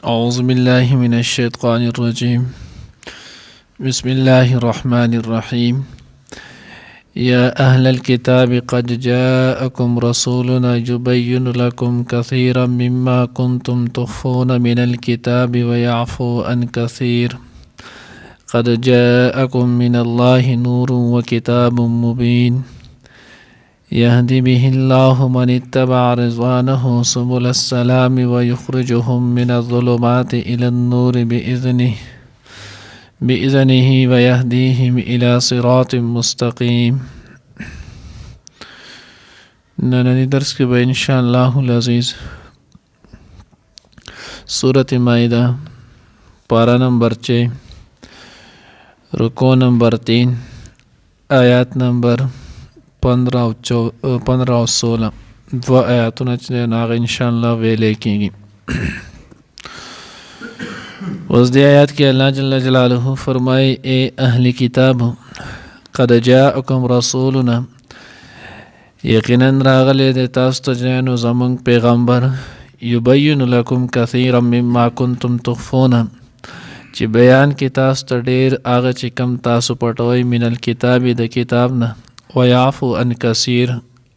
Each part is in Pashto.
أعوذ بالله من الشيطان الرجيم. بسم الله الرحمن الرحيم. يا أهل الكتاب قد جاءكم رسولنا يبين لكم كثيرا مما كنتم تخفون من الكتاب ويعفو عن كثير. قد جاءكم من الله نور وكتاب مبين يهدي به الله من اتبع رضوانه سبل السلام ويخرجهم من الظلمات إلى النور بإذنه ويهديهم إلى صراط مستقيم. ننني درس کې به ان شاء الله العزیز سورة مائدہ پارہ نمبر 6 رکوع نمبر 3 آیات نمبر 15 او 16 دو آیاتونه چې هغه ان شاء الله ویلې کېږي. اوس دې آیات کې الله جل جلاله فرمایي اے اهل کتاب قد جاءکم رسولنا یقینا راغلی دی تاسو ته زمونږ پیغمبر یبین لکم کثیرا مما کنتم تخفون چې بیان کې تاسو ته ډېر هغه چې کم تاسو پټوئ من الکتاب د کتاب نه ویعفو عن کثیر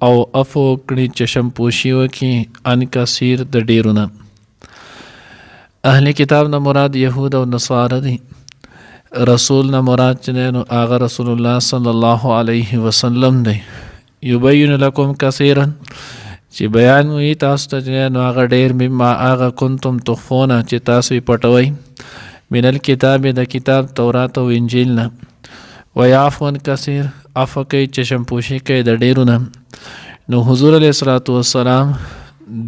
او عفو کړي چشم پوشي وکړي عن کثیر د ډېرو نه. اهل کتاب نه مراد یهود او نصارا دي. رسول نه مراد چې نو هغه رسول الله صلی الله علیه وسلم دی. یبین لکم کثیرا چې بیان وي تاسو ته نو هغه ډېر مما هغه کنتم تخفون چې تاسو یې پټوئ من الکتاب د کتاب تورات او انجیل نه ویعفو عن کثیر عفو کوي چشم پوشي کوي د ډېرو نه. نو حضور علیه الصلاۃ والسلام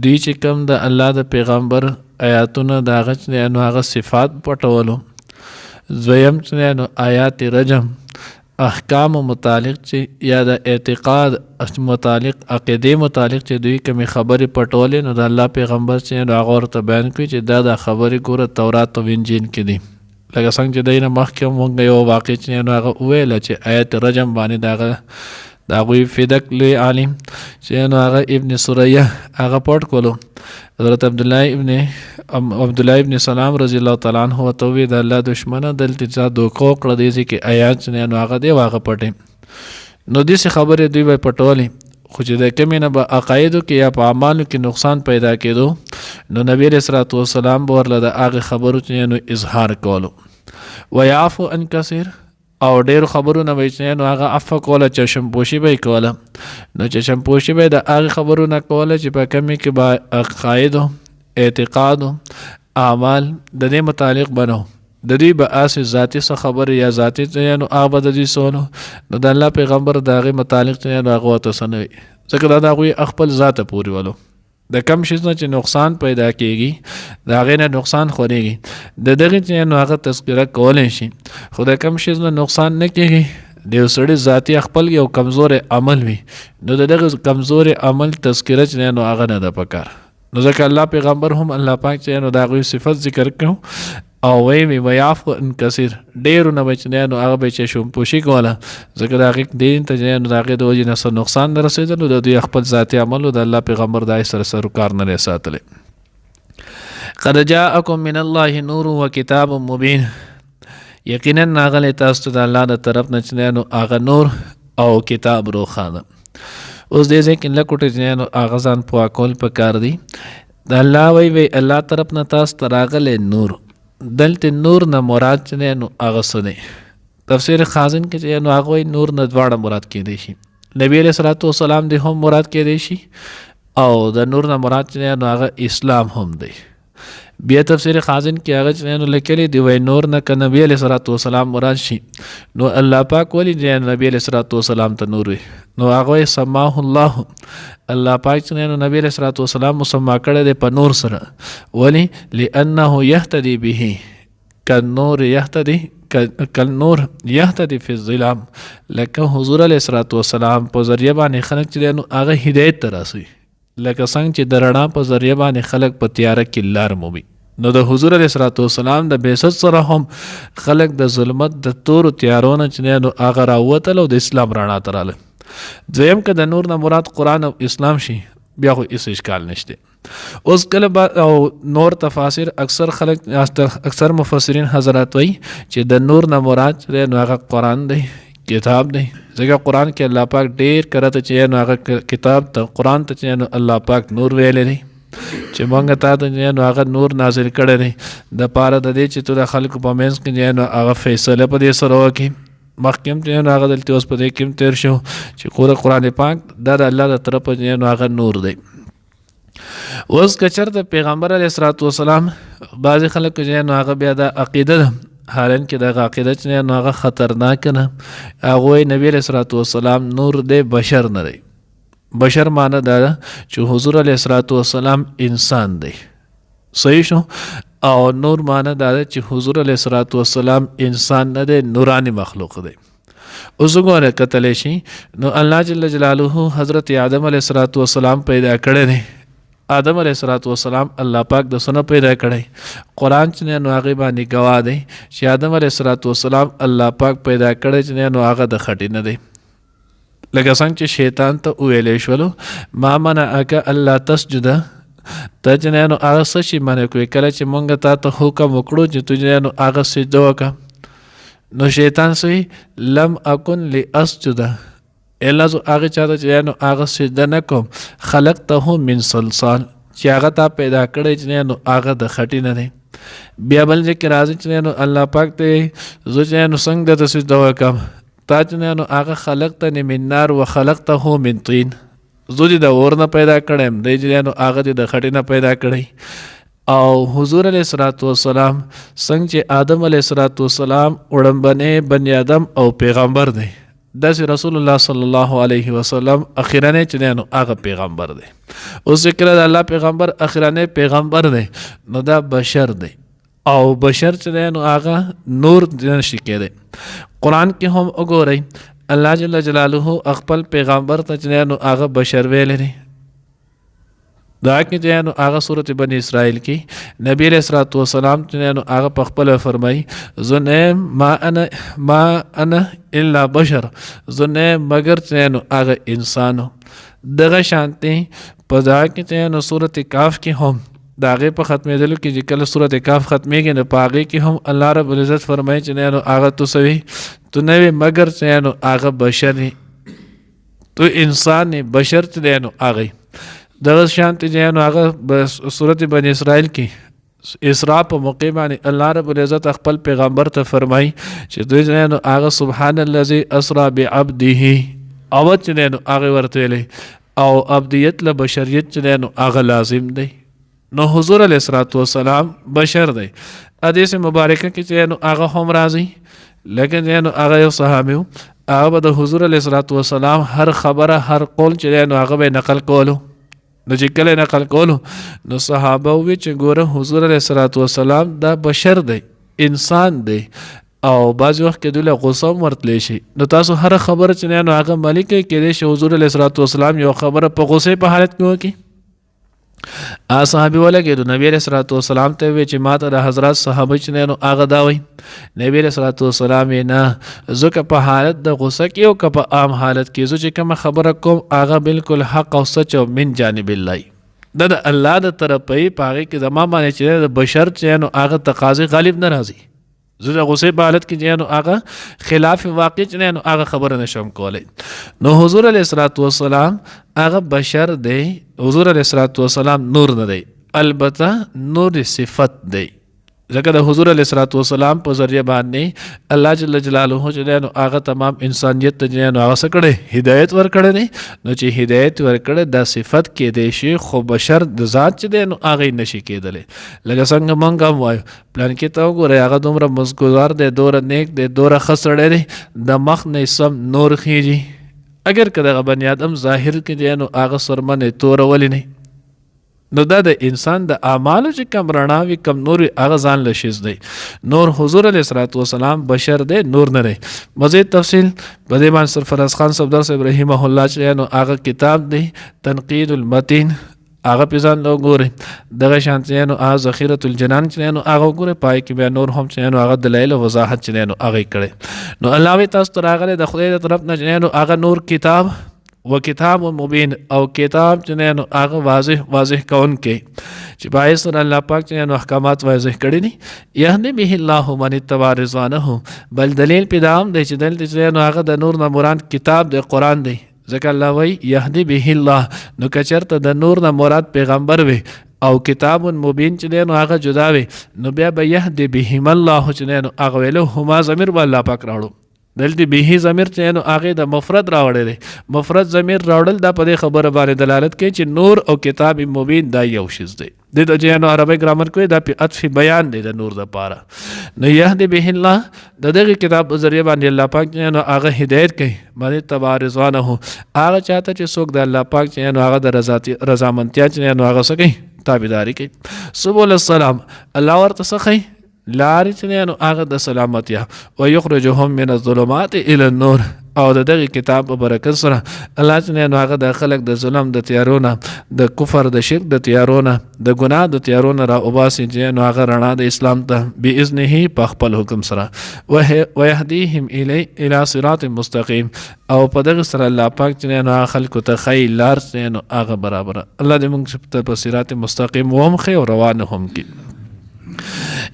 دوی چې کوم د الله د پیغمبر آیاتونه د هغه چې نو هغه صفات پټولو. دویم چې نو آیات رجم احکام متعلق چې یا د اعتقاد متعلق عقیدې متعلق چې دوی کومې خبرې پټولې نو د الله پیغمبر چې نو هغه ورته بیان کړي چې دا خبرې ګوره تورات او انجیل کې دي. لکه څنګه چې دی نه مخکې مونږ یو واقع چې نو هغه وویله چې آیت رجم باندې د هغوی فدق لوی عالم چې نو هغه ابن سوریه هغه پټ کولو. حضرت عبدالله ابن سلام رضی الله تعالی عنه ورته وویل د الله دشمنه دلته چا دوکه وکړه دې ځای کې آیات چې نو هغه دی هغه پټې نو داسې خبرې دوی به پټولې خو چې د کمې نه به عقایدو کې یا په اعمالو کې نقصان پیدا کېدو نو نبی علیه الصلاۃ والسلام به ورله د هغې خبرو چې نو اظهار کولو. ویعفو عن کثیر او ډېرو خبرونه به چې نو هغه عفو کوله چشم پوشي به یې کوله. نو چشم پوشي به د هغې خبرونه کوله چې په کمې کې به عقایدو اعتقادو اعمال د دې متعلق بنو د دوی به اسې ذاتي څه خبرې یا ذاتي نو هغه به د دوی سولو نو د الله پیغمبر د هغې متعلق چې نو هغه ورته څه نه وي ځکه دا د هغوی خپل ذاته پورې ولو. د کم شي نه چې نقصان پیدا کېږي د هغې نه نقصان خورېږي د دغې چې نو هغه تذکره کولی شي خو د کم شي نه نقصان نه کېږي. د یو سړي ذاتي خپل یو کمزور عمل وي نو د دغه کمزور عمل تذکره چې نو هغه نه ده پکار. نو ځکه الله پیغمبر هم الله پاک چې نو د هغوی صفت ذکر کړو او وی ویعفو عن کثیر ډېرو نه به چې نو هغه به یې چشم پوشي کوله ځکه د هغې دین ته چې نو د هغې د وجې نه څه نقصان نه رسېدلو د دوی خپل ذاتي عمل د الله پیغمبر د سره سروکار نه دی ساتلی. قد جاءکم من الله نور و کتاب مبین یقینا راغلی تاسو ته د الله د طرف نه چې نو هغه نور او کتاب روښانه. اوس دې ځای کې لږ ټوټې نو هغه ځان پوه کول پکار دي. د الله وی الله طرف نه تاسو ته راغلی نور دلته نور نه مراد چې نو هغه څه دی. تفسیر خازن کې چې نو هغه وایي نور نه دواړه مراد کېدی شي. نبی علیه الصلاۃ والسلام دی هم مراد کېدی شي او د نور نه مراد چې نو هغه اسلام هم دی. بیا تفسیر خازن کې هغه چې نو لیکلی دی وایي نور نه که نبی علیه الصلاۃ والسلام مراد شي نو الله پاک ولې چې نبی علیه الصلاۃ والسلام ته نور وي نو هغه وایي سماه الله الله پاک چې نو نبی علیه الصلاۃ والسلام مسما کړی دی په نور سره ولې لأنه یهتدي به کالنور یهتدي کالنور یهتدي فی الظلام لکه حضور علیه الصلاۃ والسلام په ذریعه باندې خلک چې نو هغه هدایت ته راسوي لکه څنګه چې د رڼا په ذریعه باندې خلک په تیاره کې لار مومي. نو د حضور علیه الصلاۃ والسلام د بعثت سره هم خلک د ظلمت د تورو تیارو نه چې نو هغه راووتل او د اسلام رڼا ته راغله. دویم که د نور نه مراد قرآن او اسلام شي بیا خو هیڅ اشکال نشته. اوس کله او نور تفاسیر اکثر مفسرین حضرات وایي چې د نور نه مراد دی نو هغه قرآن دی، کتاب دی. ځکه قرآن کې الله پاک ډېر کرته چې نو هغه کتاب ته قرآن ته چې نو الله پاک نور ویلی دی چې مونږ ته ته نو هغه نور نازل کړی دی د پاره د دې چې تو د خلکو په منځ کې نو هغه فیصله په دې سره وکړي. مخکې هم چې نو هغه دلته اوس په دې کې هم تېر شو چې قرآن پاک دا د الله د طرفه نو هغه نور دی. اوس که چېرته پیغمبر علیه الصلاة والسلام بعضې خلک چې نو هغه بیا دا عقیده ده، حالان کې دغه عقیده چې نو هغه خطرناک نه، هغوی نبی علیه الصلاة والسلام نور دی، بشر نه دی. بشر معنی دا ده چې حضور علیه الصلاة والسلام انسان دی، صحیح شو. او نور معنی دا ده چې حضور علیه الصلاة والسلام انسان نه دی، نورانی مخلوق دی. اوس وګوره کتلی شي نو الله جل جلاله حضرت آدم علیه الصلاة والسلام پیدا کړی دی. آدم علیه الصلاة والسلام الله پاک د سنه پیدا کړی. قرآن چې نو هغې باندې ګواه دی چې آدم علیه الصلاة والسلام الله پاک پیدا کړی چې نو هغه د خټې نه دی. لکه څنګه چې شیطان ته وویلی شولو ما منعک الله تسجد، ته چې نو هغه څه شي منع کړې کله چې مونږ تا ته حکم وکړو چې تو نو هغه سجده وکړه. نو شیطان سوی لم اکن لاسجد، الا زه هغه چاته چې نو هغه سجده نه کوم. خلقته من صلصال، چې هغه تا پیدا کړی چې نو هغه د خټې نه دی. بیا بل ځای کې راځي چې نو الله پاک ته زه چې نو څنګه درته سجده وکړم، تا چې نو هغه خلقتنی من نار و خلقته من طین، زه دې د اور نه پیدا کړی یم، دی چې نو هغه دې د خټې نه پیدا کړی. او حضور علیه الصلاة والسلام څنګه چې آدم علیه الصلاة والسلام وړاندې بني آدم او پیغمبر دی، داسې رسول الله صلی الله علیه وسلم اخیرنی چې نو هغه پیغمبر دی. اوس ذکر د الله پیغمبر اخیرنی پیغمبر دی نو دا بشر دی، او بشر چې نو هغه نور نشي کېدی. قرآن کې هم وګورئ الله جل جلاله خپل پیغمبر ته چې نو هغه بشر ویلی دی. دا کې چې نو هغه صورت بني اسرائیل کې نبی علیہ الصلوۃ والسلام چې نو هغه په خپل فرمایي زه نه ما انا الا بشر، زه نه مگر چې نو هغه انسانو. دغه شانتي په دا کې چې نو صورت کاف کې هم د هغې په ختمېدلو کې چې کله صورت کاف ختمېږي نو په هغې کې هم الله رب العزت فرمایي چې نو هغه تو سوي تو نه وي مگر چې نو هغه بشر تو انسان بشر چې نو هغه. دغه شانتي چې نو هغه صورت بني اسرائیل کې اسراء په موقع باندې الله رب العزت خپل پیغمبر ته فرمایي چې دوی چې نو هغه سبحان الذي اسرا بعبده، او چې نو هغه ورته ویلی او عبدیت له بشریت چې نو هغه لازم دی. نو حضور علیه الصلاة والسلام بشر دی. حدیث مبارکه کې چې نو هغه هم راځي، لیکن چې نو هغه یو صحابي و، هغه به د حضور علیه الصلاة والسلام هر خبره هر قول چې نو هغه به نقل کولو. نو چې کله نقل کولو نو صحابه وی چې ګوره حضور علیه الصلاة والسلام دا بشر دی، انسان دی، او بعض وخت کې دوی له غصه هم ورتلی شي. نو تاسو هر خبره چې نو هغه مالی کوي کېدای شي حضور علیه الصلاة والسلام یو خبره په غصې په حالت کې وکړي. صحابي ولګېدو نبی علیه الصلاة والسلام ته وی چې ما ته د حضرات صحابه چې نو هغه دا وایي. نبی علیه الصلاة والسلام یې نه، زه که په حالت د غصه کې او که په عام حالت کې زه چې کومه خبره کوم هغه بالکل حق او سچ او من جانب الله، دا د الله د طرفه یې. په هغې کې زما باندې چې د بشر چې نو هغه تقاضې غالب نه راځي. زه د غصې په حالت کې چې نو هغه خلاف واقع چې نو هغه خبره نشم کولی. نو حضور علیه الصلاة والسلام هغه بشر دی، حضور علیه الصلاة والسلام نور نه دی، البته نور صفت دی. ځکه د حضور علیه الصلاة والسلام په ذریعه باندې الله جل جلاله چې نو هغه تمام انسانیت ته چې نو هغه څه کړی هدایت ورکړی دی. نو چې هدایت ورکړی دا صفت کېدی شي، خو بشر د ذات چې دی نو هغه یې نشي کېدلی. لکه څنګه موږ هم وایو پلان کې ته وګورئ هغه دومره مزګزار دی، دومره نیک دی، دومره ښه سړی دی، د مخ نه سم نور خیږي. اگر که دغه بني آدم ظاهر کې دی نو هغه سرمن توره ولې نه، نو دا د انسان د اعمالو چې کم رڼا وي کم نور وي هغه ځان له شیز دی. نور حضور علیه الصلاة والسلام بشر دی، نور نه دی. مزید تفصیل په دې باندې سرفراز خان صفدر صاحب رحمه الله چې نو هغه کتاب دی تنقید المتین، هغه پې ځان له وګورئ. دغه شان چې نو هغه ذخیرة الجنان چې نو هغه وګورئ، پای کې بیا نور هم چې نو هغه دلایل او وضاحت چې نو هغه یې کړی. نو الله وی تاسو ته راغلی د خدای د طرف نه چې نو هغه نور کتاب و کتاب مبین او کتاب چې نو هغه واضح کون کې چې باعث سره الله پاک چې نو احکامات واضح کړي دي یهدی به الله من اتبع رضوانه بل دلیل پیدام دی چې دلته چې نو هغه د نور نه مراد کتاب د قرآن دی ځکه الله وایي یهدی به الله نو کچرته د نور نه مراد پیغمبر وي او کتاب مبین چې دی نو هغه جدا وي نو بیا به یهدی بهم الله چې نو هغه ویلو هما ضمیر به الله پاک راوړو دلته به ضمیر چې نو هغه د مفرد راوړی دی مفرد ضمیر راوړل دا په دې خبره باندې دلالت کوي چې نور او کتاب مبین دا یو شیز دی د چې نو عربی ګرامر کوي دا په عطف بیان دی د نور د پاره نو یهدی به الله د دغه کتاب په ذریعہ باندې الله پاک چې نو هغه هدایت کوي باندې تبع رضوانه هغه چاته چې څوک د الله پاک چې نو هغه د رضامندتیا چې نو هغه څه کوي تابعداري کوي سبول السلام الله ورته څه کوي لارې چې نو هغه د سلامتیا و یخرجهم من الظلمات الى النور او د دغه کتاب په برکت سره الله چې نو هغه د خلق د ظلم د تیارونه د کفر د شرک د تیارونه د ګناه د تیارونه را وباسي چې نو هغه رڼا د اسلام ته باذنه په خپل حکم سره ويهديهم الى صراط مستقيم او په دغه سره الله پاک چې نو خلق ته خیر لار چې نو هغه برابر الله دې موږ په صراط مستقيم وهم خیر روانه هم کی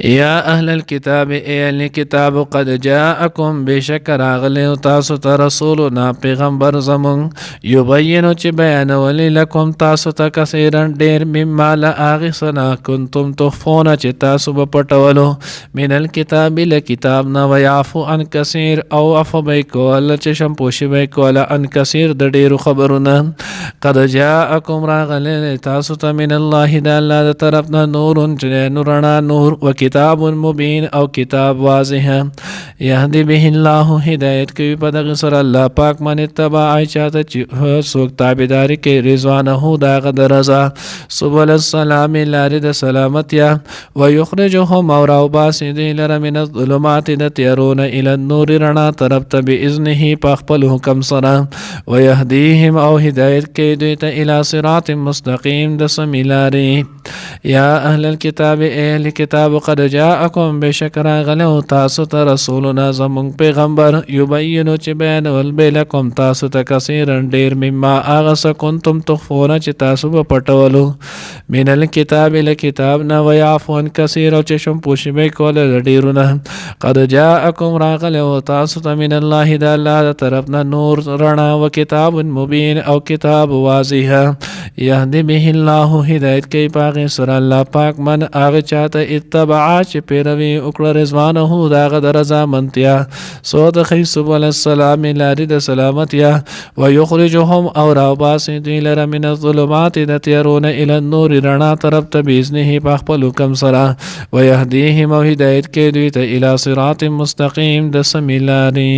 یا اهل الكتاب ای اهل کتاب قد جاءکم بشک راغلی تاسو ته رسولنا پیغمبر زمون یبینو چې بیانولی لکم تاسو ته کثیرن ډیر مما لاغسنا کنتم تخفون چې تاسو به پټولو من الكتاب لکتاب نه ويعفو عن کثیر او عفو به کول چې شمپوشي به کول عن کثیر د ډیرو خبرونه قد جاءکم راغلی تاسو ته من الله د الله د طرف نه نورن چې نورنا نور و کتاب مبین او کتاب واضح یهدی به الله هدایت کوي په دغه سره الله پاک باندې تبع چاته چې څوک تابعداري کوي رضوانه دغه د رضا سبل السلام لارې د سلامتیا و یخرجهم او راوباسي دی لره من الظلمات د تیارونه الى النور رڼا طرف ته باذنه په خپل حکم سره و یهدیهم او هدایت کوي دوی ته الى صراط مستقیم د سمیلاري یا اهل الكتاب اهل کتاب قد جاءکم بشک راغلو تاسو ته رسولنا زمون پیغمبر یبینو چې بیانول به لکم تاسو ته کثیرن ډیر مما هغه څه کنتم تخفون چې تاسو په پټولو من الكتاب لکتاب نه ويعفو عن کثیر او چې شم پوښي به کول ډیرونه قد جاءکم راغلو تاسو ته من الله د الله طرف نه نور رڼا او کتاب مبین او کتاب واضح یهدی به الله هدایت کوي پاغه سره الله پاک من هغه چاته اتبع چې پیروي وکړه رضوانه داغه د رضا منتیا سو د خی سبحان السلام لاري د سلامتیا و یخرجهم او راوباسي دوی لره من الظلمات د تیارونه الى النور رڼا طرف ته باذنه په خپل حکم سره و يهديهم او هدایت کوي دوی ته الى صراط مستقیم د سمیلاري